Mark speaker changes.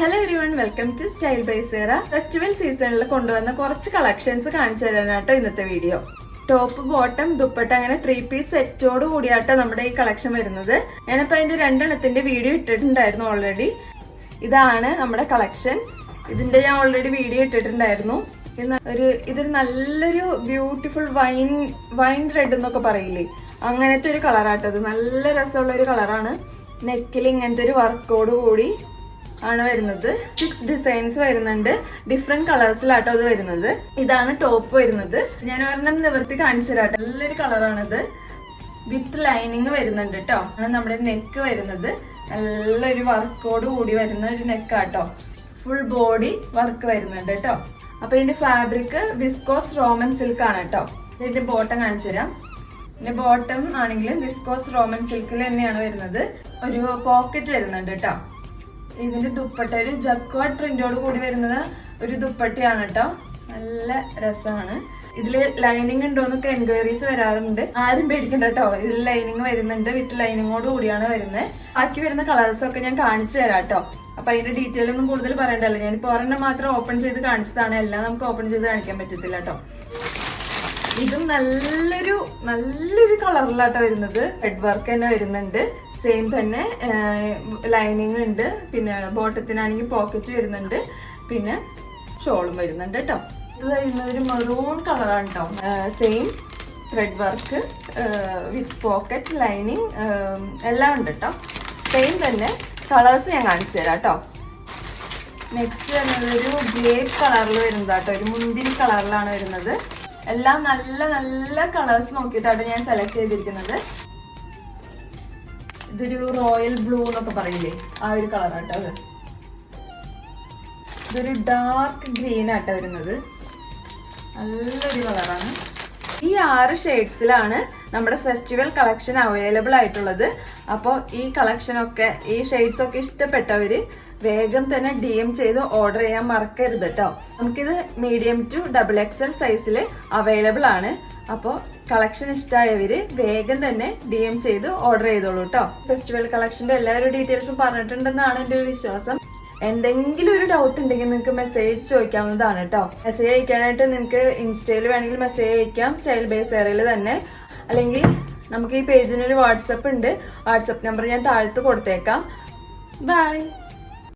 Speaker 1: Hello everyone, welcome to style by Sera. Festival സീസണിൽ കൊണ്ടുവന്ന കുറച്ച് കളക്ഷൻസ് കാണിച്ചു തരാനാട്ടോ ഇന്നത്തെ വീഡിയോ. ടോപ്പ്, ബോട്ടം, ദുപ്പട്ട അങ്ങനെ 3 പീസ് സെറ്റോട് കൂടിയാട്ടോ നമ്മുടെ ഈ കളക്ഷൻ വരുന്നത്. ഞാനിപ്പോ അതിന്റെ 2 എണ്ണത്തിന്റെ വീഡിയോ ഇട്ടിട്ടുണ്ടായിരുന്നു ഓൾറെഡി. ഇതാണ് നമ്മുടെ കളക്ഷൻ. ഇതിന്റെ ഞാൻ ഓൾറെഡി വീഡിയോ ഇട്ടിട്ടുണ്ടായിരുന്നു. ഇതൊരു നല്ലൊരു ബ്യൂട്ടിഫുൾ വൈൻ റെഡ് എന്നൊക്കെ പറയില്ലേ, അങ്ങനത്തെ ഒരു കളറാട്ടത്. നല്ല രസമുള്ള ഒരു കളറാണ്. നെക്കിൽ ഇങ്ങനത്തെ ഒരു വർക്കോട് കൂടി ആണ് വരുന്നത്. 6 ഡിസൈൻസ് വരുന്നുണ്ട്. ഡിഫറെന്റ് കളേഴ്സിലാട്ടോ അത് വരുന്നത്. ഇതാണ് ടോപ്പ് വരുന്നത്. ഞാൻ ഒരെണ്ണം നിവർത്തി കാണിച്ചു തരാട്ടോ. നല്ലൊരു കളറാണിത്. വിത്ത് ലൈനിങ് വരുന്നുണ്ട് കേട്ടോ. നമ്മുടെ നെക്ക് വരുന്നത് നല്ലൊരു വർക്കോട് കൂടി വരുന്ന ഒരു നെക്കാട്ടോ. ഫുൾ ബോഡി വർക്ക് വരുന്നുണ്ട് കേട്ടോ. അപ്പൊ ഇതിന്റെ ഫാബ്രിക് വിസ്കോസ് റോമൻ സിൽക്ക് ആണ് കേട്ടോ. ഇതിന്റെ ബോട്ടം കാണിച്ചു തരാം. ഇതിന്റെ ബോട്ടം ആണെങ്കിലും വിസ്കോസ് റോമൻ സിൽക്കിൽ തന്നെയാണ് വരുന്നത്. ഒരു പോക്കറ്റ് വരുന്നുണ്ട് കേട്ടോ. ഇതിന്റെ ദുപ്പട്ട ഒരു ജക്വാർഡ് പ്രിന്റോട് കൂടി വരുന്നത് ഒരു ദുപ്പട്ടയാണ് കേട്ടോ. നല്ല രസമാണ്. ഇതില് ലൈനിങ് ഉണ്ടോന്നൊക്കെ എൻക്വയറീസ് വരാറുണ്ട്. ആരും പേടിക്കണ്ട കേട്ടോ, ഇതിൽ ലൈനിങ് വരുന്നുണ്ട്. വിത്ത് ലൈനിങ്ങോട് കൂടിയാണ് വരുന്നത്. ബാക്കി വരുന്ന കളേഴ്സ് ഒക്കെ ഞാൻ കാണിച്ചു തരാം കേട്ടോ. അപ്പൊ അതിന്റെ ഡീറ്റെയിൽ ഒന്നും കൂടുതൽ പറയണ്ടല്ലോ. ഞാനിപ്പോ ഒരെണ്ണം മാത്രം ഓപ്പൺ ചെയ്ത് കാണിച്ചതാണ്. എല്ലാം നമുക്ക് ഓപ്പൺ ചെയ്ത് കാണിക്കാൻ പറ്റത്തില്ല കേട്ടോ. ഇതും നല്ലൊരു കളറിലാട്ടോ വരുന്നത്. ഹെഡ് വർക്ക് തന്നെ വരുന്നുണ്ട്. സെയിം തന്നെ ലൈനിങ് ഉണ്ട്. പിന്നെ ബോട്ടത്തിനാണെങ്കിൽ പോക്കറ്റ് വരുന്നുണ്ട്. പിന്നെ ഷോളും വരുന്നുണ്ട് കേട്ടോ. ഇത് വരുന്നത് ഒരു മെറൂൺ കളറാണ് കേട്ടോ. Same thread work with pocket lining എല്ലാം ഉണ്ട് കേട്ടോ. സെയിം തന്നെ കളേഴ്സ് ഞാൻ കാണിച്ചു തരാം കേട്ടോ. നെക്സ്റ്റ് വരുന്നത് ഒരു ഗ്രേപ്പ് കളറിൽ വരുന്നതാട്ടോ. ഒരു മുന്തിരി കളറിലാണ് വരുന്നത്. എല്ലാം നല്ല കളേഴ്സ് നോക്കിയിട്ടാണ് ഞാൻ സെലക്ട് ചെയ്തിരിക്കുന്നത്. ഇതൊരു റോയൽ ബ്ലൂ എന്നൊക്കെ പറയില്ലേ, ആ ഒരു കളറാട്ടോ അത്. ഇതൊരു ഡാർക്ക് ഗ്രീൻ ആട്ടോ വരുന്നത്. നല്ലൊരു കളറാണ്. ഈ 6 ഷെയ്ഡ്സിലാണ് നമ്മുടെ ഫെസ്റ്റിവൽ കളക്ഷൻ അവൈലബിൾ ആയിട്ടുള്ളത്. അപ്പോൾ ഈ കളക്ഷനൊക്കെ, ഈ ഷെയ്ഡ്സ് ഒക്കെ ഇഷ്ടപ്പെട്ടവര് വേഗം തന്നെ DM ചെയ്ത് ഓർഡർ ചെയ്യാൻ മറക്കരുത് കേട്ടോ. നമുക്കിത് മീഡിയം ടു XXL സൈസിൽ അവൈലബിൾ ആണ്. അപ്പോൾ കളക്ഷൻ ഇഷ്ടമായവര് വേഗം തന്നെ DM ചെയ്ത് ഓർഡർ ചെയ്തോളൂ കേട്ടോ. ഫെസ്റ്റിവൽ കളക്ഷന്റെ എല്ലാവരും ഡീറ്റെയിൽസും പറഞ്ഞിട്ടുണ്ടെന്നാണ് എന്റെ ഒരു വിശ്വാസം. എന്തെങ്കിലും ഒരു ഡൗട്ട് ഉണ്ടെങ്കിൽ നിങ്ങൾക്ക് മെസ്സേജ് ചോദിക്കാവുന്നതാണ് കേട്ടോ. മെസ്സേജ് അയക്കാനായിട്ട് നിങ്ങൾക്ക് ഇൻസ്റ്റയിൽ വേണമെങ്കിൽ മെസ്സേജ് അയക്കാം, സ്റ്റൈൽ ബൈ സേറയിൽ തന്നെ. അല്ലെങ്കിൽ നമുക്ക് ഈ പേജിനൊരു വാട്സപ്പ് ഉണ്ട്. വാട്സപ്പ് നമ്പർ ഞാൻ താഴത്ത് കൊടുത്തേക്കാം. ബൈ.